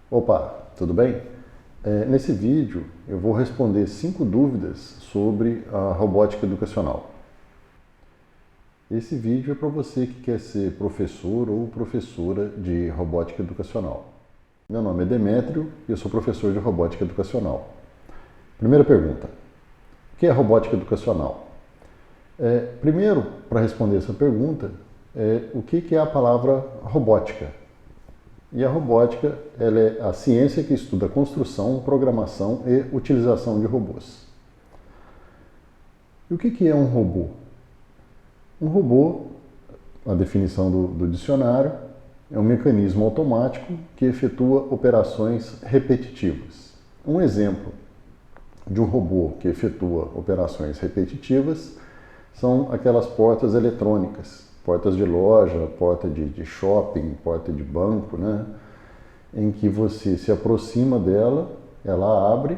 Opa, tudo bem? Nesse vídeo eu vou responder 5 dúvidas sobre a robótica educacional. Esse vídeo é para você que quer ser professor ou professora de robótica educacional. Meu nome é Demétrio e eu sou professor de robótica educacional. Primeira pergunta: o que é robótica educacional? Primeiro, para responder essa pergunta, o que é a palavra robótica? E a robótica ela é a ciência que estuda a construção, programação e utilização de robôs. E o que é um robô? Um robô, a definição do dicionário, é um mecanismo automático que efetua operações repetitivas. Um exemplo de um robô que efetua operações repetitivas são aquelas portas eletrônicas, portas de loja, porta de shopping, porta de banco, né? Em que você se aproxima dela, ela abre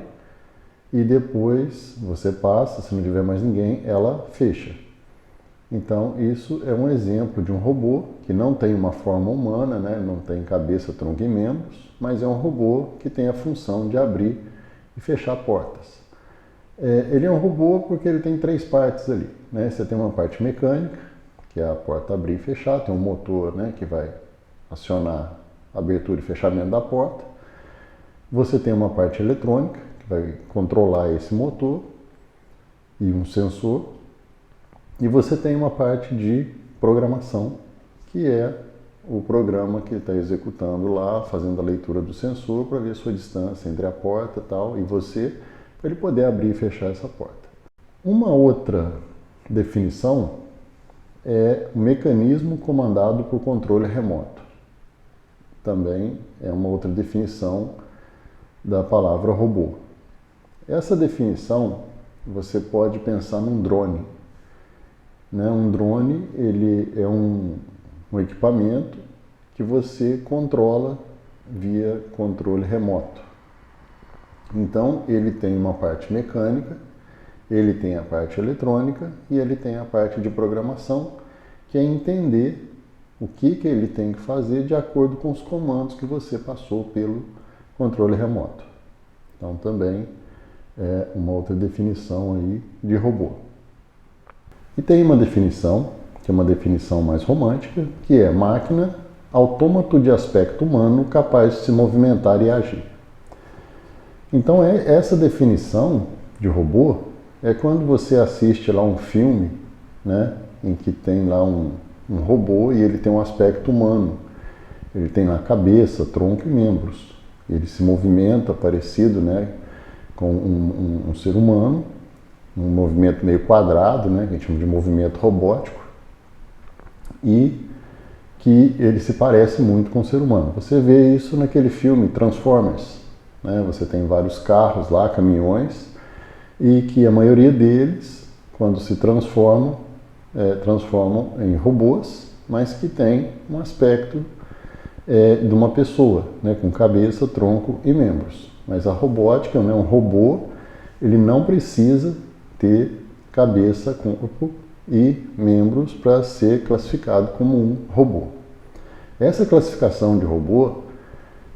e depois você passa, se não tiver mais ninguém, ela fecha. Então isso é um exemplo de um robô que não tem uma forma humana, né? Não tem cabeça, tronco e membros, mas é um robô que tem a função de abrir e fechar portas. Ele é um robô porque ele tem 3 partes ali, né? Você tem uma parte mecânica, que é a porta abrir e fechar, tem um motor, né, que vai acionar a abertura e fechamento da porta. Você tem uma parte eletrônica, que vai controlar esse motor, e um sensor. E você tem uma parte de programação, que é o programa que está executando lá, fazendo a leitura do sensor para ver a sua distância entre a porta e você, para ele poder abrir e fechar essa porta. Uma outra definição é o mecanismo comandado por controle remoto. Também é uma outra definição da palavra robô. Essa definição você pode pensar num drone. Né? Um drone ele é um equipamento que você controla via controle remoto. Então ele tem uma parte mecânica, ele tem a parte eletrônica e ele tem a parte de programação, que é entender o que ele tem que fazer de acordo com os comandos que você passou pelo controle remoto. Então também é uma outra definição aí de robô. E tem uma definição, que é uma definição mais romântica, que é máquina, autômato de aspecto humano capaz de se movimentar e agir. Então essa definição de robô é quando você assiste lá um filme, né, em que tem lá um robô e ele tem um aspecto humano. Ele tem lá cabeça, tronco e membros. Ele se movimenta parecido, né, com um ser humano, um movimento meio quadrado, né, que a gente chama de movimento robótico, e que ele se parece muito com o ser humano. Você vê isso naquele filme Transformers, né, você tem vários carros lá, caminhões, e que a maioria deles, quando se transformam em robôs, mas que tem um aspecto de uma pessoa, né, com cabeça, tronco e membros. Mas a robótica, né, um robô, ele não precisa ter cabeça, corpo e membros para ser classificado como um robô. Essa classificação de robô,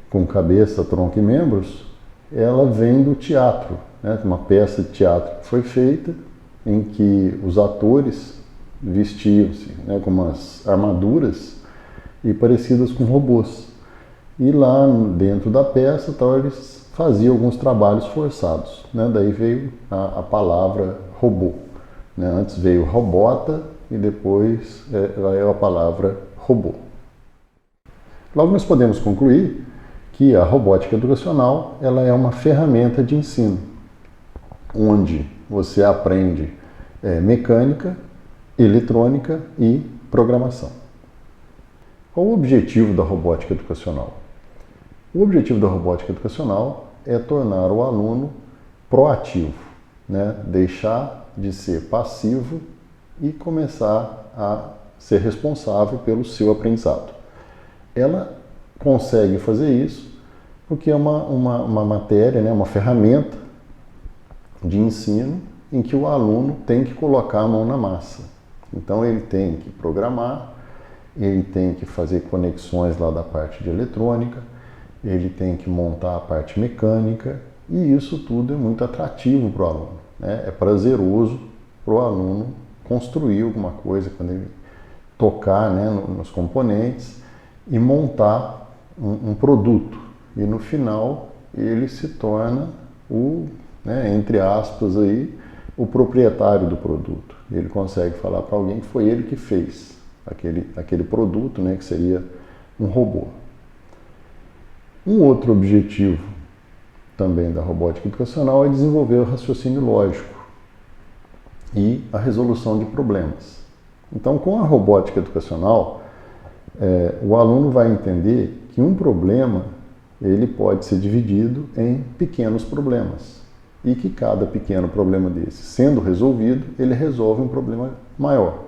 com cabeça, tronco e membros, ela vem do teatro, né? Uma peça de teatro que foi feita em que os atores vestiam-se, né, com umas armaduras e parecidas com robôs. E lá dentro da peça eles faziam alguns trabalhos forçados, né? Daí veio a palavra robô, né? Antes veio robota e depois é a palavra robô. Logo nós podemos concluir que a robótica educacional ela é uma ferramenta de ensino, onde você aprende mecânica, eletrônica e programação. Qual o objetivo da robótica educacional? O objetivo da robótica educacional é tornar o aluno proativo, né? Deixar de ser passivo e começar a ser responsável pelo seu aprendizado. Ela consegue fazer isso porque é uma matéria, né? Uma ferramenta de ensino em que o aluno tem que colocar a mão na massa. Então ele tem que programar, ele tem que fazer conexões lá da parte de eletrônica, ele tem que montar a parte mecânica, e isso tudo é muito atrativo para o aluno, né? É prazeroso para o aluno construir alguma coisa, quando ele tocar, né, nos componentes e montar um produto. E no final ele se torna o, né, entre aspas, aí, o proprietário do produto. Ele consegue falar para alguém que foi ele que fez aquele produto, né, que seria um robô. Um outro objetivo também da robótica educacional é desenvolver o raciocínio lógico e a resolução de problemas. Então, com a robótica educacional, o aluno vai entender que um problema ele pode ser dividido em pequenos problemas e que cada pequeno problema desse, sendo resolvido, ele resolve um problema maior.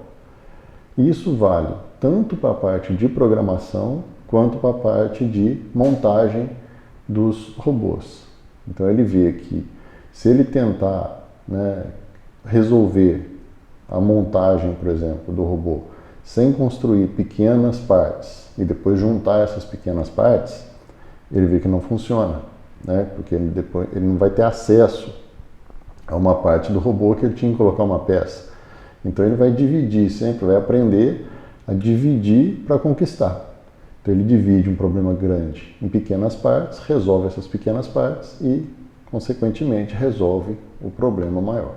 Isso vale tanto para a parte de programação quanto para a parte de montagem dos robôs. Então ele vê que se ele tentar, né, resolver a montagem, por exemplo, do robô sem construir pequenas partes e depois juntar essas pequenas partes, ele vê que não funciona, né? Porque ele não vai ter acesso a uma parte do robô que ele tinha que colocar uma peça. Então ele vai dividir, sempre vai aprender a dividir para conquistar. Então ele divide um problema grande em pequenas partes, resolve essas pequenas partes e, consequentemente, resolve o problema maior.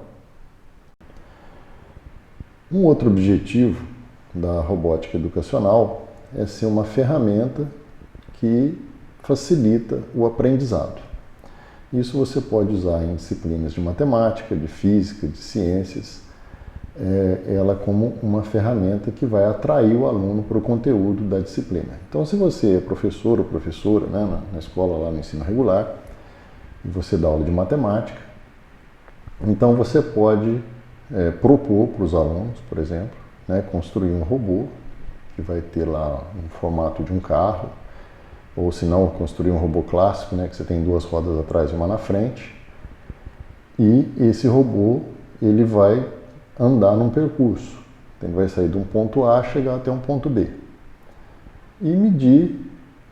Um outro objetivo da robótica educacional é ser uma ferramenta que facilita o aprendizado. Isso você pode usar em disciplinas de matemática, de física, de ciências, ela como uma ferramenta que vai atrair o aluno para o conteúdo da disciplina. Então, se você é professor ou professora, né, na escola, lá no ensino regular, e você dá aula de matemática, então você pode propor para os alunos, por exemplo, né, construir um robô que vai ter lá um formato de um carro, ou se não, construir um robô clássico, né, que você tem duas rodas atrás e uma na frente, e esse robô ele vai andar num percurso. Ele vai sair de um ponto A, chegar até um ponto B. E medir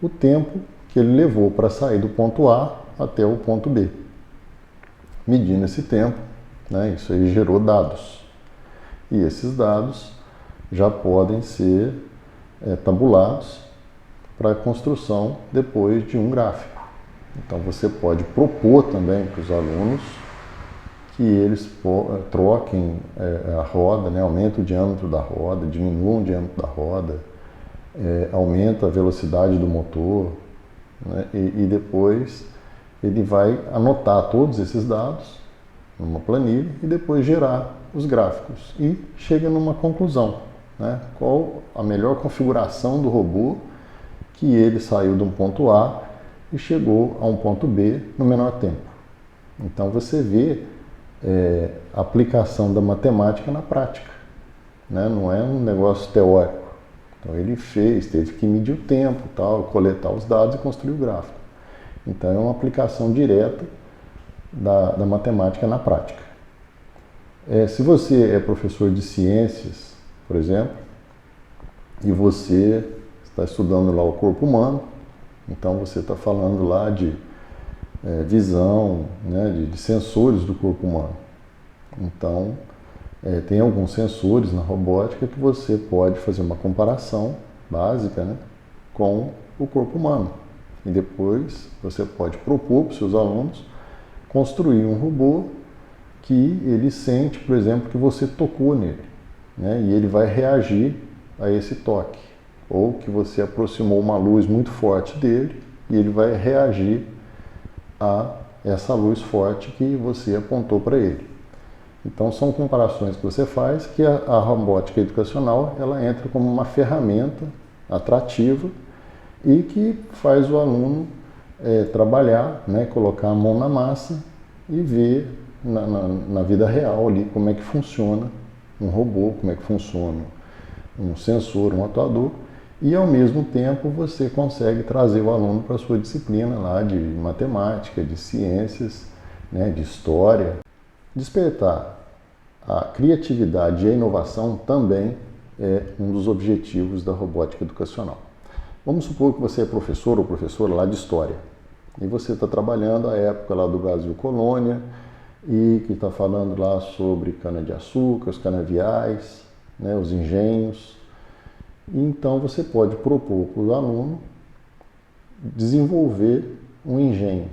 o tempo que ele levou para sair do ponto A até o ponto B. Medindo esse tempo, né, isso aí gerou dados. E esses dados já podem ser tabulados para a construção depois de um gráfico. Então você pode propor também para os alunos que eles troquem a roda, né, aumenta o diâmetro da roda, diminua o diâmetro da roda, aumenta a velocidade do motor, né, e depois ele vai anotar todos esses dados numa planilha e depois gerar os gráficos e chega numa conclusão, né, qual a melhor configuração do robô que ele saiu de um ponto A e chegou a um ponto B no menor tempo. Então você vê a aplicação da matemática na prática, né? Não é um negócio teórico. Então ele teve que medir o tempo, tal, coletar os dados e construir o gráfico. Então é uma aplicação direta da matemática na prática. Se você é professor de ciências, por exemplo, e você está estudando lá o corpo humano, então você está falando lá de visão, né, de sensores do corpo humano. Então, tem alguns sensores na robótica que você pode fazer uma comparação básica, né, com o corpo humano. E depois você pode propor para os seus alunos construir um robô que ele sente, por exemplo, que você tocou nele, né, e ele vai reagir a esse toque. Ou que você aproximou uma luz muito forte dele e ele vai reagir a essa luz forte que você apontou para ele. Então são comparações que você faz que a robótica educacional ela entra como uma ferramenta atrativa e que faz o aluno trabalhar, né, colocar a mão na massa e ver na vida real ali como é que funciona um robô, como é que funciona um sensor, um atuador. E, ao mesmo tempo, você consegue trazer o aluno para a sua disciplina lá de matemática, de ciências, né, de história. Despertar a criatividade e a inovação também é um dos objetivos da robótica educacional. Vamos supor que você é professor ou professora lá de História, e você está trabalhando a época lá do Brasil Colônia, e que está falando lá sobre cana-de-açúcar, os canaviais, né, os engenhos. Então você pode propor para o aluno desenvolver um engenho,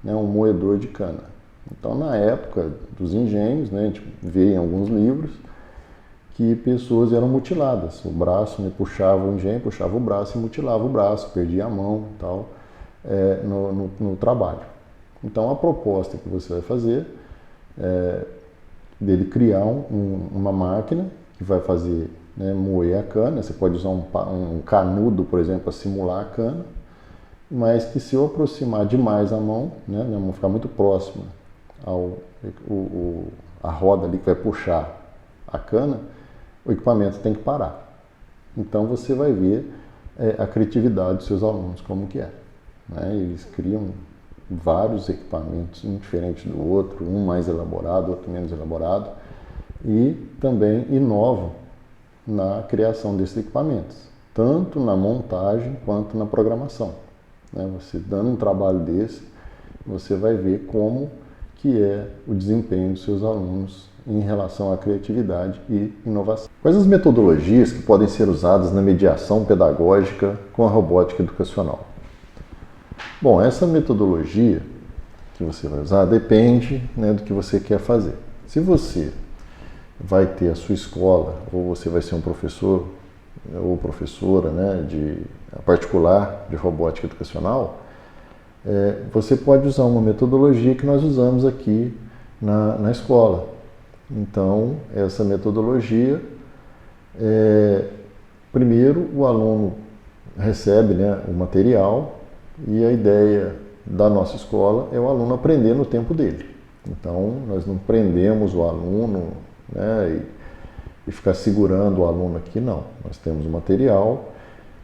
né, um moedor de cana. Então, na época dos engenhos, né, a gente vê em alguns livros que pessoas eram mutiladas. O braço, né, puxava o engenho, puxava o braço e mutilava o braço, perdia a mão e tal, no trabalho. Então, a proposta que você vai fazer é dele criar uma máquina que vai fazer, né, moer a cana. Você pode usar um canudo, por exemplo, para simular a cana, mas que se eu aproximar demais a mão, né, minha mão ficar muito próxima a roda ali que vai puxar a cana, o equipamento tem que parar. Então você vai ver a criatividade dos seus alunos, como que é. Né? Eles criam vários equipamentos, um diferente do outro, um mais elaborado, outro menos elaborado, e também inovam na criação desses equipamentos, tanto na montagem quanto na programação. Né? Você dando um trabalho desse, você vai ver como que é o desempenho dos seus alunos em relação à criatividade e inovação. Quais as metodologias que podem ser usadas na mediação pedagógica com a robótica educacional? Bom, essa metodologia que você vai usar depende, né, do que você quer fazer. Se você vai ter a sua escola, ou você vai ser um professor ou professora, né, particular de robótica educacional, você pode usar uma metodologia que nós usamos aqui na escola. Então, essa metodologia, primeiro o aluno recebe, né, o material, e a ideia da nossa escola é o aluno aprender no tempo dele. Então, nós não prendemos o aluno, né, e ficar segurando o aluno aqui, não. Nós temos o material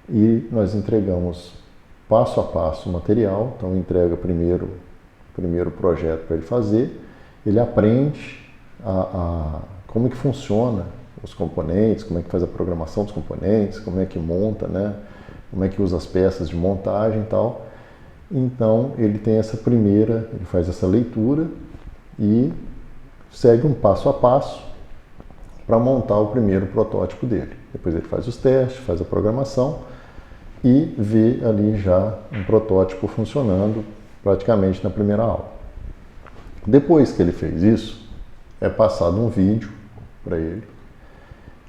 e nós entregamos passo a passo o material. Então, entrega primeiro o projeto para ele fazer, ele aprende como é que funciona os componentes, como é que faz a programação dos componentes, como é que monta, né? Como é que usa as peças de montagem e tal. Então, ele tem ele faz essa leitura e segue um passo a passo para montar o primeiro protótipo dele. Depois ele faz os testes, faz a programação e vê ali já um protótipo funcionando praticamente na primeira aula. Depois que ele fez isso, é passado um vídeo para ele,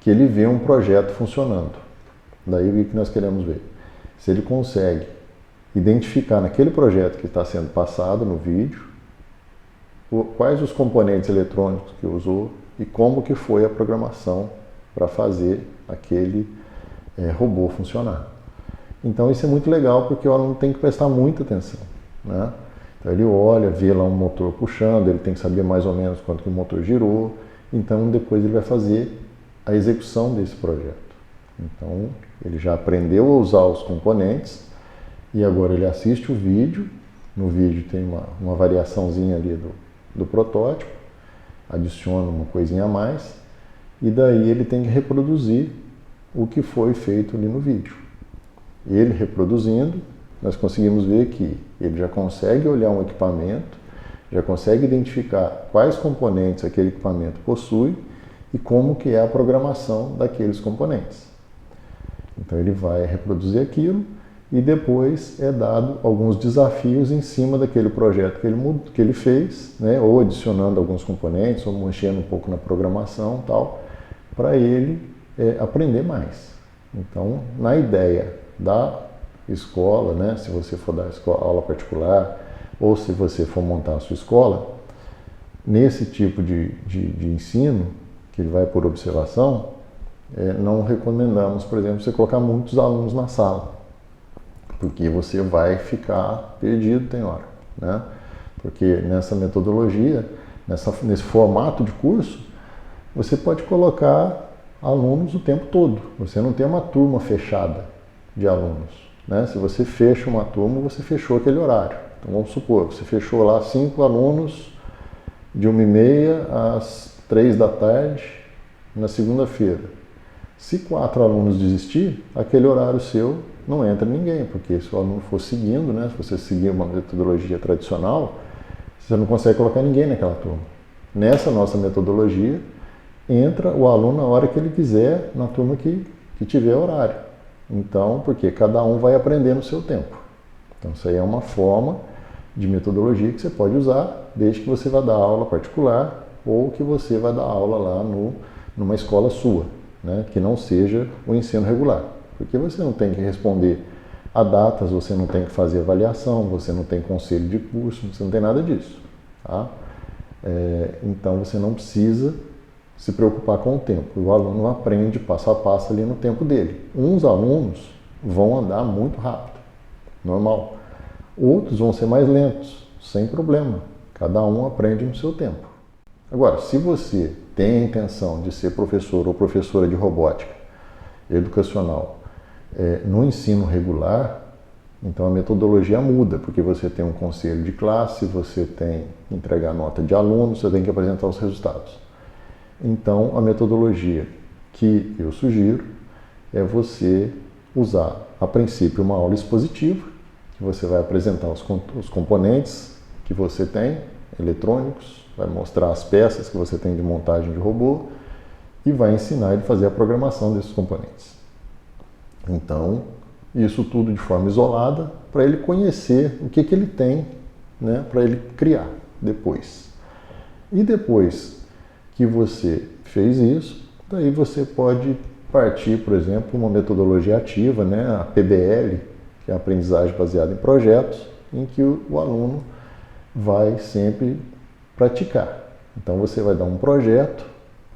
que ele vê um projeto funcionando. Daí o que nós queremos ver? Se ele consegue identificar naquele projeto que está sendo passado no vídeo, quais os componentes eletrônicos que usou e como que foi a programação para fazer aquele robô funcionar. Então isso é muito legal porque o aluno tem que prestar muita atenção, né? Então ele olha, vê lá um motor puxando, ele tem que saber mais ou menos quanto que o motor girou, então depois ele vai fazer a execução desse projeto. Então ele já aprendeu a usar os componentes e agora ele assiste o vídeo. No vídeo tem uma variaçãozinha ali do protótipo, adiciona uma coisinha a mais e daí ele tem que reproduzir o que foi feito ali no vídeo. Ele reproduzindo, nós conseguimos ver que ele já consegue olhar um equipamento, já consegue identificar quais componentes aquele equipamento possui e como que é a programação daqueles componentes. Então ele vai reproduzir aquilo e depois é dado alguns desafios em cima daquele projeto que ele fez, né, ou adicionando alguns componentes, ou mexendo um pouco na programação e tal, para ele aprender mais. Então, na ideia da escola, né, se você for dar aula particular, ou se você for montar a sua escola, nesse tipo de ensino, que ele vai por observação, não recomendamos, por exemplo, você colocar muitos alunos na sala, porque você vai ficar perdido, tem hora, né? Porque nessa metodologia, nesse formato de curso, você pode colocar alunos o tempo todo. Você não tem uma turma fechada de alunos, né? Se você fecha uma turma, você fechou aquele horário. Então vamos supor, você fechou lá 5 alunos de 1h30 às 3 da tarde na segunda-feira. Se 4 alunos desistir, aquele horário seu não entra ninguém, porque se o aluno for seguindo, né, se você seguir uma metodologia tradicional, você não consegue colocar ninguém naquela turma. Nessa nossa metodologia, entra o aluno na hora que ele quiser, na turma que tiver horário. Então, porque cada um vai aprender no seu tempo. Então, isso aí é uma forma de metodologia que você pode usar, desde que você vá dar aula particular ou que você vai dar aula lá numa escola sua, né, que não seja o ensino regular. Porque você não tem que responder a datas, você não tem que fazer avaliação, você não tem conselho de curso, você não tem nada disso. Tá? Então, você não precisa se preocupar com o tempo. O aluno aprende passo a passo ali no tempo dele. Uns alunos vão andar muito rápido, normal. Outros vão ser mais lentos, sem problema. Cada um aprende no seu tempo. Agora, se você tem a intenção de ser professor ou professora de robótica educacional no ensino regular, então a metodologia muda, porque você tem um conselho de classe, você tem que entregar nota de aluno, você tem que apresentar os resultados. Então, a metodologia que eu sugiro é você usar, a princípio, uma aula expositiva, que você vai apresentar os componentes que você tem, eletrônicos, vai mostrar as peças que você tem de montagem de robô e vai ensinar ele a fazer a programação desses componentes. Então, isso tudo de forma isolada, para ele conhecer o que ele tem, né, para ele criar depois. E depois que você fez isso, daí você pode partir, por exemplo, uma metodologia ativa, né, a PBL, que é a aprendizagem baseada em projetos, em que o aluno vai sempre praticar. Então você vai dar um projeto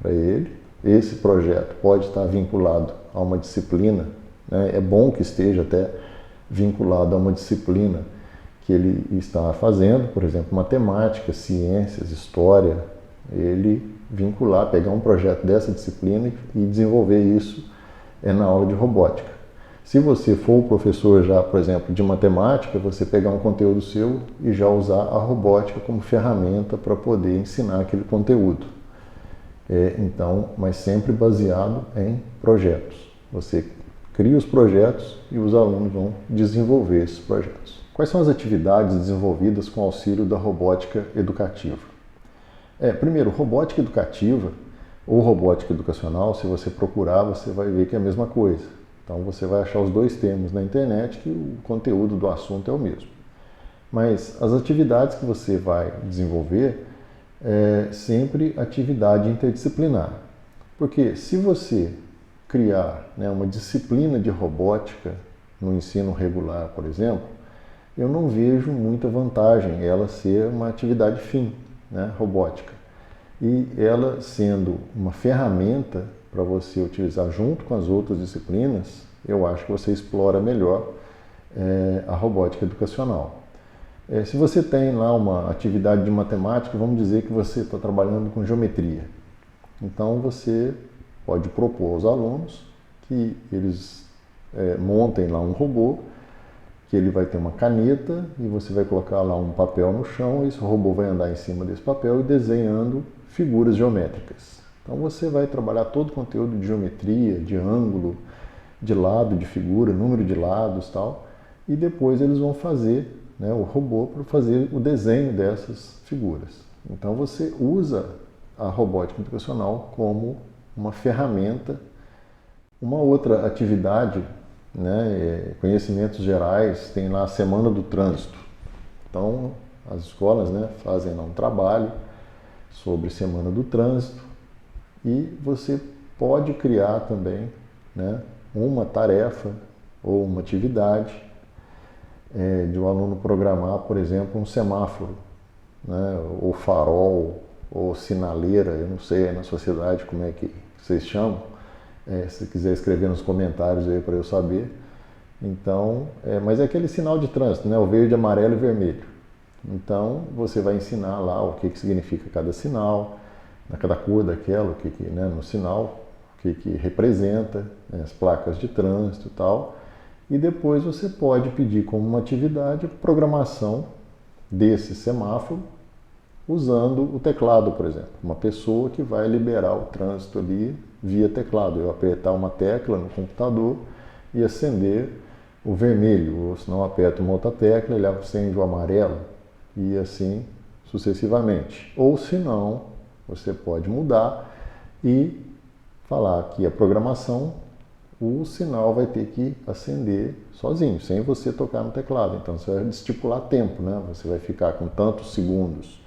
para ele, esse projeto pode estar vinculado a uma disciplina, né? É bom que esteja até vinculado a uma disciplina que ele está fazendo, por exemplo, matemática, ciências, história, ele vincular, pegar um projeto dessa disciplina e desenvolver isso na aula de robótica. Se você for o professor já, por exemplo, de matemática, você pegar um conteúdo seu e já usar a robótica como ferramenta para poder ensinar aquele conteúdo. Então, mas sempre baseado em projetos. Você cria os projetos e os alunos vão desenvolver esses projetos. Quais são as atividades desenvolvidas com auxílio da robótica educativa? Primeiro, robótica educativa ou robótica educacional, se você procurar, você vai ver que é a mesma coisa. Então você vai achar os dois termos na internet que o conteúdo do assunto é o mesmo. Mas as atividades que você vai desenvolver é sempre atividade interdisciplinar. Porque se você criar, né, uma disciplina de robótica no ensino regular, por exemplo, eu não vejo muita vantagem ela ser uma atividade fim, né, robótica. E ela sendo uma ferramenta para você utilizar junto com as outras disciplinas, eu acho que você explora melhor a robótica educacional. Se você tem lá uma atividade de matemática, vamos dizer que você está trabalhando com geometria. Então você pode propor aos alunos que eles montem lá um robô, que ele vai ter uma caneta e você vai colocar lá um papel no chão e esse robô vai andar em cima desse papel e desenhando figuras geométricas. Então você vai trabalhar todo o conteúdo de geometria, de ângulo, de lado de figura, número de lados e tal, e depois eles vão fazer, né, o robô para fazer o desenho dessas figuras. Então você usa a robótica educacional como uma ferramenta. Uma outra atividade, né, conhecimentos gerais, tem lá a Semana do Trânsito. Então as escolas, né, fazem lá um trabalho sobre Semana do Trânsito e você pode criar também, né, uma tarefa ou uma atividade de um aluno programar, por exemplo, um semáforo, né, ou farol, ou sinaleira, eu não sei na sociedade como é que vocês chamam, se quiser escrever nos comentários aí para eu saber. Então, mas é aquele sinal de trânsito, né, o verde, amarelo e vermelho. Então, você vai ensinar lá o que significa cada sinal, cada cor daquela, né, no sinal, o que representa, né, as placas de trânsito e tal. E depois você pode pedir como uma atividade a programação desse semáforo usando o teclado, por exemplo. Uma pessoa que vai liberar o trânsito ali via teclado. Eu apertar uma tecla no computador e acender o vermelho, ou se não aperta uma outra tecla, ele acende o amarelo e assim sucessivamente. Ou se não, você pode mudar e falar que a programação, o sinal vai ter que acender sozinho, sem você tocar no teclado. Então você vai estipular tempo, né? Você vai ficar com tantos segundos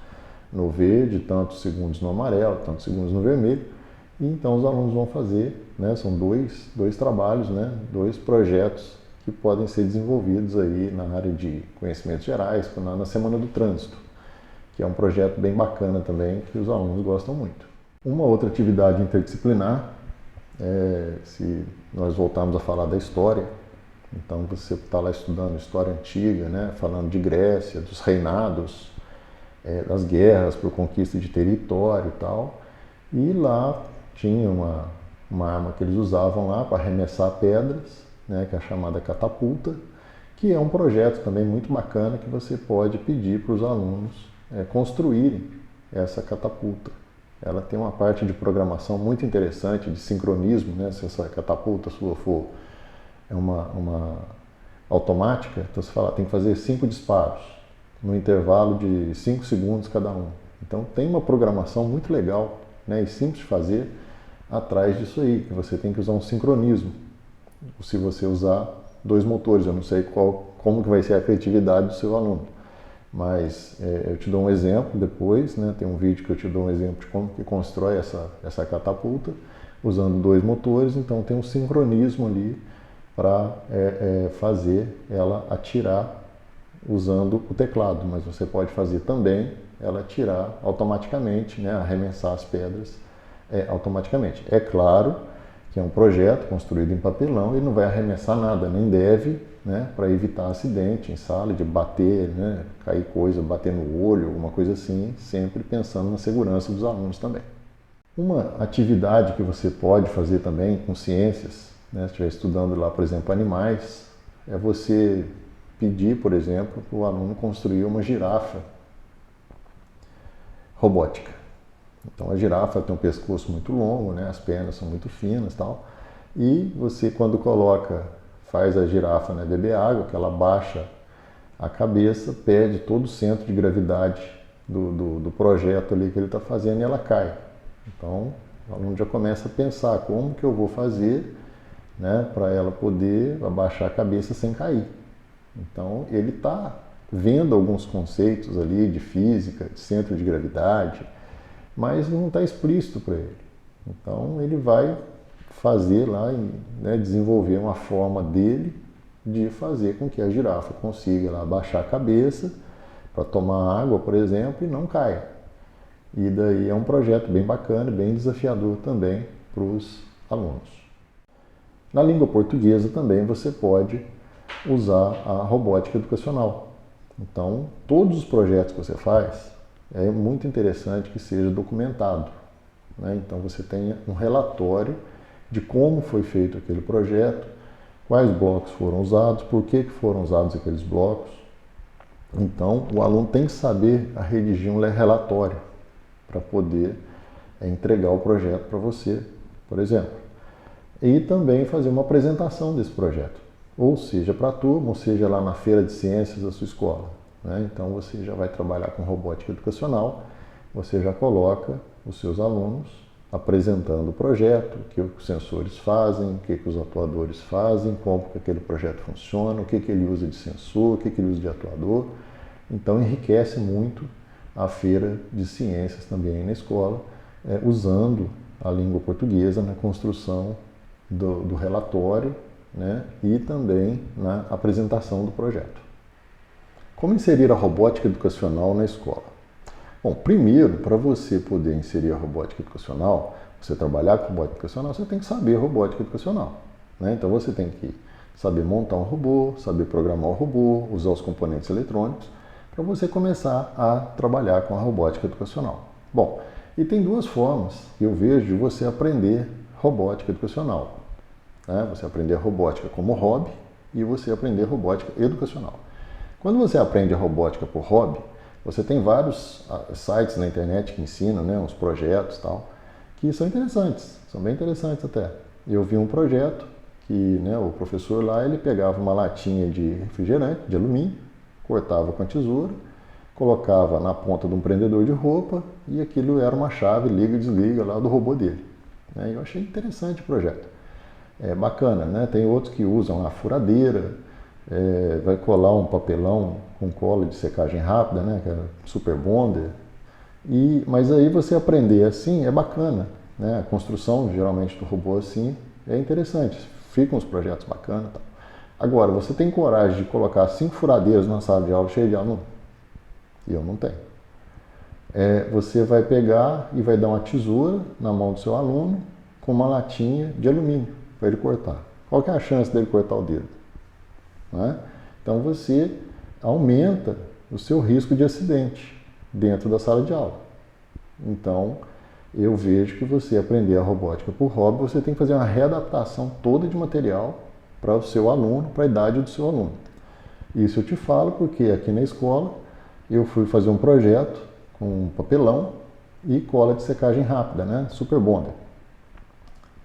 no verde, tantos segundos no amarelo, tantos segundos no vermelho. E então os alunos vão fazer, né? São dois trabalhos, né? 2 projetos que podem ser desenvolvidos aí na área de conhecimentos gerais, na Semana do Trânsito, que é um projeto bem bacana também, que os alunos gostam muito. Uma outra atividade interdisciplinar, se nós voltarmos a falar da história, então você está lá estudando história antiga, né, falando de Grécia, dos reinados, das guerras por conquista de território e tal, e lá tinha uma arma que eles usavam lá para arremessar pedras, né, que é a chamada catapulta, que é um projeto também muito bacana que você pode pedir para os alunos construírem essa catapulta. Ela tem uma parte de programação muito interessante, de sincronismo, né? Se essa catapulta sua for uma automática, então você fala, tem que fazer 5 disparos, no intervalo de 5 segundos cada um. Então tem uma programação muito legal, né, e simples de fazer atrás disso aí, que você tem que usar um sincronismo. Se você usar 2 motores, eu não sei como que vai ser a criatividade do seu aluno. Mas eu te dou um exemplo depois, né? Tem um vídeo que eu te dou um exemplo de como que constrói essa catapulta usando 2 motores, então tem um sincronismo ali para fazer ela atirar usando o teclado, mas você pode fazer também ela atirar automaticamente, né? Arremessar as pedras automaticamente. É claro que é um projeto construído em papelão e não vai arremessar nada, nem deve, né, para evitar acidente em sala, de bater, né, cair coisa, bater no olho, alguma coisa assim, sempre pensando na segurança dos alunos também. Uma atividade que você pode fazer também com ciências, né, se estiver estudando lá, por exemplo, animais, é você pedir, por exemplo, para o aluno construir uma girafa robótica. Então a girafa tem um pescoço muito longo, né, as pernas são muito finas e tal, e você quando faz a girafa, né, beber água, que ela baixa a cabeça, perde todo o centro de gravidade do projeto ali que ele está fazendo e ela cai. Então o aluno já começa a pensar como que eu vou fazer, né, para ela poder abaixar a cabeça sem cair. Então ele está vendo alguns conceitos ali de física, de centro de gravidade, mas não está explícito para ele. Então ele vai fazer lá, né, desenvolver uma forma dele de fazer com que a girafa consiga lá baixar a cabeça para tomar água, por exemplo, e não caia. E daí é um projeto bem bacana, bem desafiador também para os alunos. Na língua portuguesa também você pode usar a robótica educacional. Então, todos os projetos que você faz, é muito interessante que seja documentado, né? Então você tenha um relatório de como foi feito aquele projeto, quais blocos foram usados, por que foram usados aqueles blocos. Então o aluno tem que saber redigir um relatório para poder entregar o projeto para você, por exemplo. E também fazer uma apresentação desse projeto, ou seja para a turma, ou seja lá na feira de ciências da sua escola. Então você já vai trabalhar com robótica educacional, você já coloca os seus alunos apresentando o projeto, o que os sensores fazem, o que os atuadores fazem, como que aquele projeto funciona, o que ele usa de sensor, o que ele usa de atuador. Então enriquece muito a feira de ciências também na escola, usando a língua portuguesa na construção do relatório, né, e também na apresentação do projeto. Como inserir a robótica educacional na escola? Bom, primeiro, para você poder inserir a robótica educacional, você trabalhar com robótica educacional, você tem que saber robótica educacional, né? Então você tem que saber montar um robô, saber programar o robô, usar os componentes eletrônicos, para você começar a trabalhar com a robótica educacional. Bom, e tem 2 formas que eu vejo de você aprender robótica educacional, né? Você aprender robótica como hobby e você aprender robótica educacional. Quando você aprende a robótica por hobby, você tem vários sites na internet que ensinam, né, uns projetos e tal, que são interessantes, são bem interessantes até. Eu vi um projeto que, né, o professor lá, ele pegava uma latinha de refrigerante, de alumínio, cortava com a tesoura, colocava na ponta de um prendedor de roupa e aquilo era uma chave, liga e desliga lá do robô dele. Eu achei interessante o projeto. É bacana, né? Tem outros que usam a furadeira, vai colar um papelão com cola de secagem rápida, né? Que é super bonder. Mas aí você aprender assim é bacana, né? A construção geralmente do robô assim é interessante, ficam os projetos bacanas. Tal. Agora, você tem coragem de colocar 5 furadeiras na sala de aula cheia de aluno? Eu não tenho. Você vai pegar e vai dar uma tesoura na mão do seu aluno com uma latinha de alumínio para ele cortar. Qual que é a chance dele cortar o dedo? Não é? Então você aumenta o seu risco de acidente dentro da sala de aula. Então eu vejo que você aprender a robótica por hobby, você tem que fazer uma readaptação toda de material para o seu aluno, para a idade do seu aluno. Isso eu te falo porque aqui na escola eu fui fazer um projeto com papelão e cola de secagem rápida, né? Super bonder.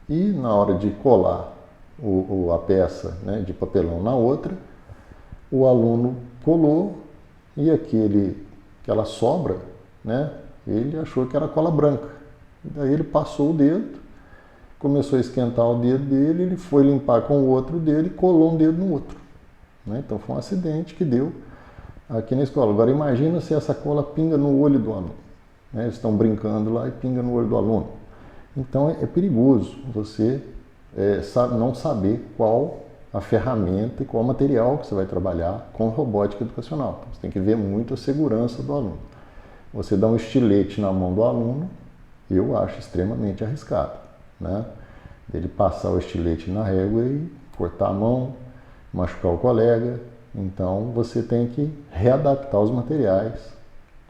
E na hora de colar a peça, né, de papelão na outra, o aluno colou e aquela sobra, né, ele achou que era cola branca. Daí ele passou o dedo, começou a esquentar o dedo dele, ele foi limpar com o outro dedo e colou um dedo no outro. Né? Então foi um acidente que deu aqui na escola. Agora imagina se essa cola pinga no olho do aluno. Né? Eles estão brincando lá e pinga no olho do aluno. Então é perigoso você não saber qual a ferramenta e qual o material que você vai trabalhar com robótica educacional. Então, você tem que ver muito a segurança do aluno. Você dá um estilete na mão do aluno, eu acho extremamente arriscado. Né? Ele passar o estilete na régua e cortar a mão, machucar o colega. Então você tem que readaptar os materiais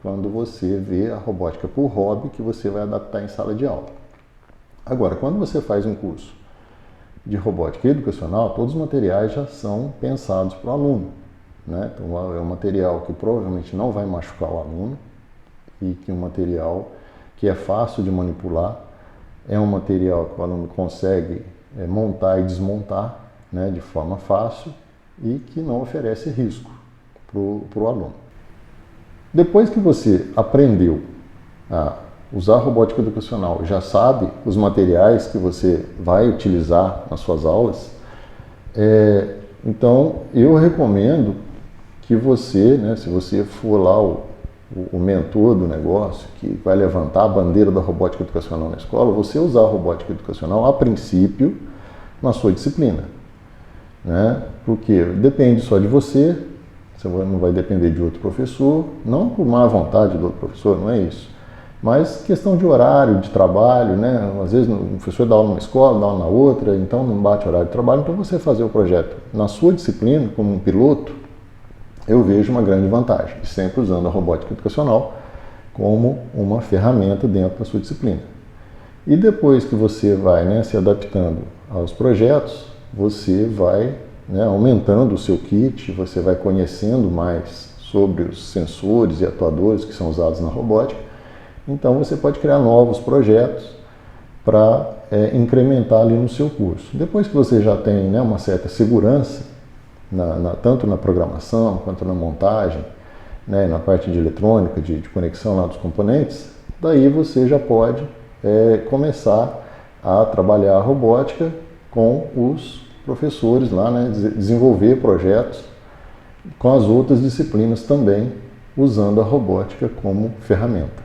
quando você vê a robótica por hobby que você vai adaptar em sala de aula. Agora, quando você faz um curso de robótica educacional, todos os materiais já são pensados para o aluno. Né? Então é um material que provavelmente não vai machucar o aluno e que é um material que é fácil de manipular, é um material que o aluno consegue montar e desmontar, né, de forma fácil e que não oferece risco para o aluno. Depois que você aprendeu a usar a robótica educacional, já sabe os materiais que você vai utilizar nas suas aulas, então eu recomendo que você, né, se você for lá o mentor do negócio, que vai levantar a bandeira da robótica educacional na escola, você usar a robótica educacional a princípio na sua disciplina. Né? Porque depende só de você não vai depender de outro professor, não por má vontade do outro professor, não é isso. Mas questão de horário, de trabalho, né? Às vezes o professor dá aula numa escola, dá aula na outra, então não bate horário de trabalho. Então você fazer o projeto na sua disciplina, como um piloto, eu vejo uma grande vantagem, sempre usando a robótica educacional como uma ferramenta dentro da sua disciplina. E depois que você vai, né, se adaptando aos projetos, você vai, né, aumentando o seu kit, você vai conhecendo mais sobre os sensores e atuadores que são usados na robótica. Então você pode criar novos projetos para incrementar ali no seu curso. Depois que você já tem, né, uma certa segurança, tanto na programação quanto na montagem, né, na parte de eletrônica, de conexão lá dos componentes, daí você já pode começar a trabalhar a robótica com os professores lá, né, desenvolver projetos com as outras disciplinas também, usando a robótica como ferramenta.